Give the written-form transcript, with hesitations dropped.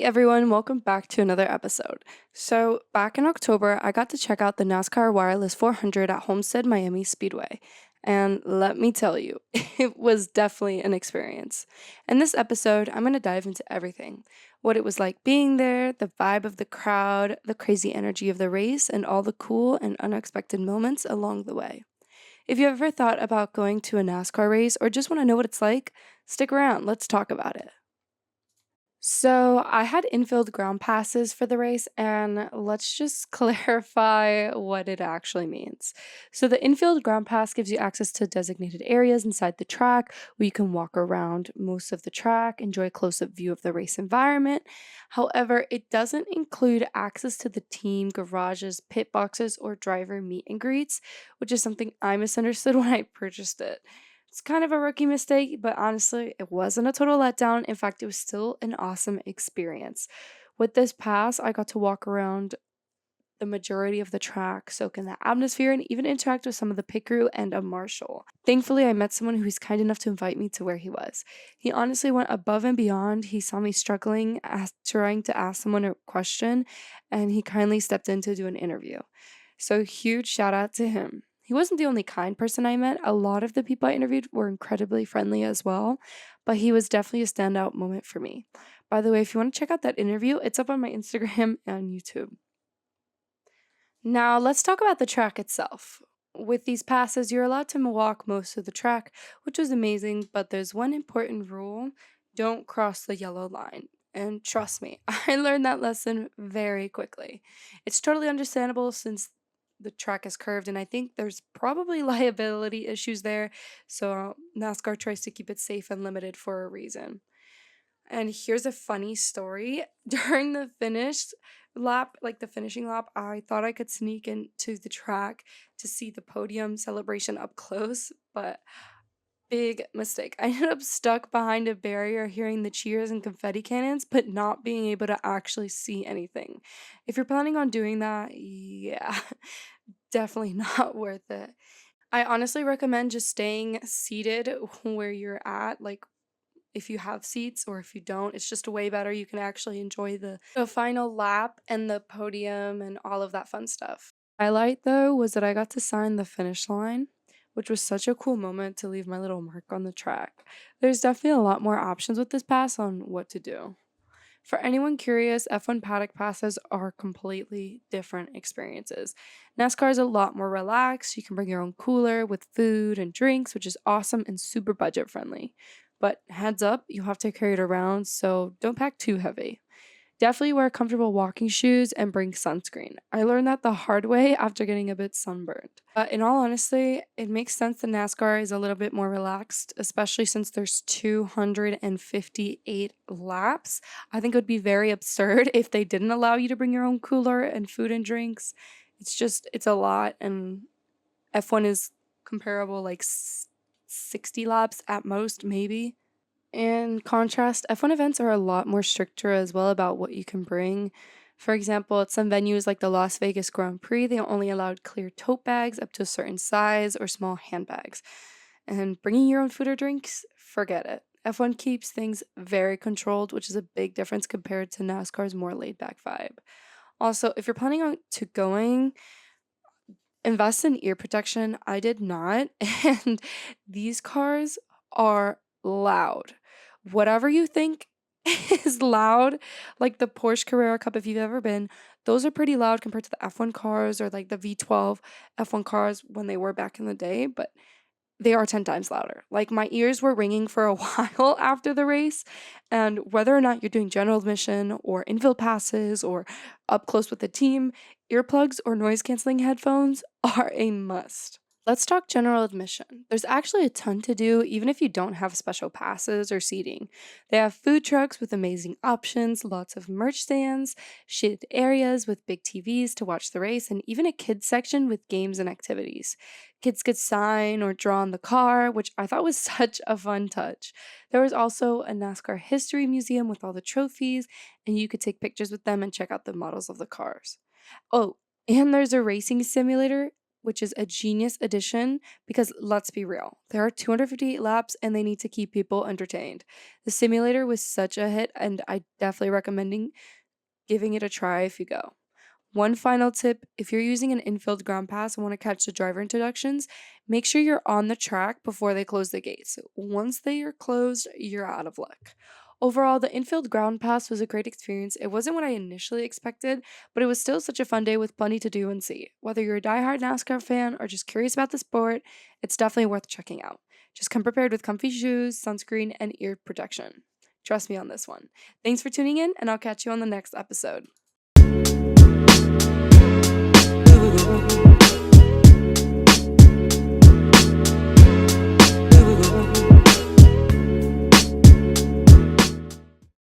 everyone, welcome back to another episode. So, back in October, I got to check out the NASCAR Wireless 400 at Homestead-Miami Speedway. And let me tell you, it was definitely an experience. In this episode, I'm going to dive into everything: what it was like being there, the vibe of the crowd, the crazy energy of the race, and all the cool and unexpected moments along the way. If you ever thought about going to a NASCAR race or just want to know what it's like, stick around, let's talk about it. So I had infield ground passes for the race, and let's just clarify what it actually means. So the infield ground pass gives you access to designated areas inside the track where you can walk around most of the track, enjoy a close-up view of the race environment. However, it doesn't include access to the team garages, pit boxes, or driver meet and greets, which is something I misunderstood when I purchased it. It's kind of a rookie mistake, but honestly, it wasn't a total letdown. In fact, it was still an awesome experience. With this pass, I got to walk around the majority of the track, soak in the atmosphere, and even interact with some of the pit crew and a marshal. Thankfully, I met someone who was kind enough to invite me to where he was. He honestly went above and beyond. He saw me struggling, trying to ask someone a question, and he kindly stepped in to do an interview. So, huge shout out to him. He wasn't the only kind person I met. A lot of the people I interviewed were incredibly friendly as well, but he was definitely a standout moment for me. By the way, if you want to check out that interview, it's up on my Instagram and YouTube. Now, let's talk about the track itself. With these passes, you're allowed to walk most of the track, which was amazing, but there's one important rule: don't cross the yellow line. And trust me, I learned that lesson very quickly. It's totally understandable since the track is curved, and I think there's probably liability issues there, so NASCAR tries to keep it safe and limited for a reason. And here's a funny story. During the finished lap, like the finishing lap, I thought I could sneak into the track to see the podium celebration up close, but big mistake. I ended up stuck behind a barrier hearing the cheers and confetti cannons, but not being able to actually see anything. If you're planning on doing that, yeah, definitely not worth it. I honestly recommend just staying seated where you're at, like if you have seats, or if you don't, it's just way better. You can actually enjoy the final lap and the podium and all of that fun stuff. Highlight though was that I got to sign the finish line, which was such a cool moment to leave my little mark on the track. There's definitely a lot more options with this pass on what to do. For anyone curious, F1 paddock passes are completely different experiences. NASCAR is a lot more relaxed. You can bring your own cooler with food and drinks, which is awesome and super budget friendly. But heads up, you'll have to carry it around, so don't pack too heavy. Definitely wear comfortable walking shoes and bring sunscreen. I learned that the hard way after getting a bit sunburned. But in all honesty, it makes sense that NASCAR is a little bit more relaxed, especially since there's 258 laps. I think it would be very absurd if they didn't allow you to bring your own cooler and food and drinks. It's a lot, and F1 is comparable, like 60 laps at most, maybe. In contrast, F1 events are a lot more stricter as well about what you can bring. For example, at some venues like the Las Vegas Grand Prix, they only allowed clear tote bags up to a certain size or small handbags. And bringing your own food or drinks, forget it. F1 keeps things very controlled, which is a big difference compared to NASCAR's more laid back vibe. Also, if you're planning on to going, invest in ear protection. I did not, and these cars are loud. Whatever you think is loud, like the Porsche Carrera Cup, if you've ever been, those are pretty loud compared to the F1 cars or like the V12 F1 cars when they were back in the day, but they are 10 times louder. Like my ears were ringing for a while after the race, and whether or not you're doing general admission or infield passes or up close with the team, earplugs or noise canceling headphones are a must. Let's talk general admission. There's actually a ton to do even if you don't have special passes or seating. They have food trucks with amazing options, lots of merch stands, shaded areas with big TVs to watch the race, and even a kids section with games and activities. Kids could sign or draw on the car, which I thought was such a fun touch. There was also a NASCAR history museum with all the trophies, and you could take pictures with them and check out the models of the cars. Oh, and there's a racing simulator which is a genius addition because let's be real, there are 258 laps and they need to keep people entertained. The simulator was such a hit, and I definitely recommending giving it a try if you go. One final tip, if you're using an infield ground pass and want to catch the driver introductions, make sure you're on the track before they close the gates. Once they are closed, you're out of luck. Overall, the infield ground pass was a great experience. It wasn't what I initially expected, but it was still such a fun day with plenty to do and see. Whether you're a diehard NASCAR fan or just curious about the sport, it's definitely worth checking out. Just come prepared with comfy shoes, sunscreen, and ear protection. Trust me on this one. Thanks for tuning in, and I'll catch you on the next episode.